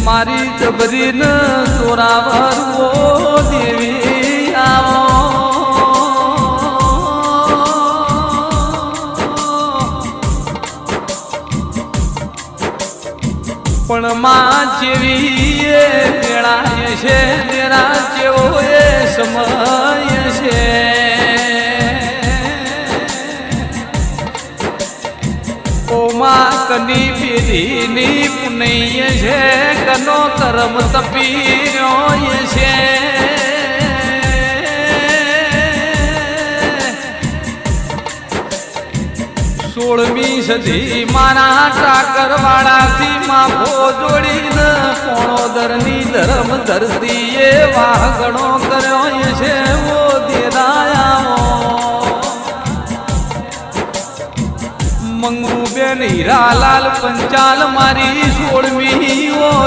મારી જબરીન સોરાવરવો દેવી આવો પણ માં જેવી એ મેળાય છે તેરા જેવો એ સમય છે ઓ માં કની પીધીની પુનૈય છે કનો કરમ તપીર્યો છે 16મી સદી મારા ટાકર વાળાથી માફો જોડીને પોણોદરની ધર્મ ધરતીએ વાગણો કર્યો છે ઓ દેરાયા મંગુબેન હીરાલાલ પંચાલ મારી 16મી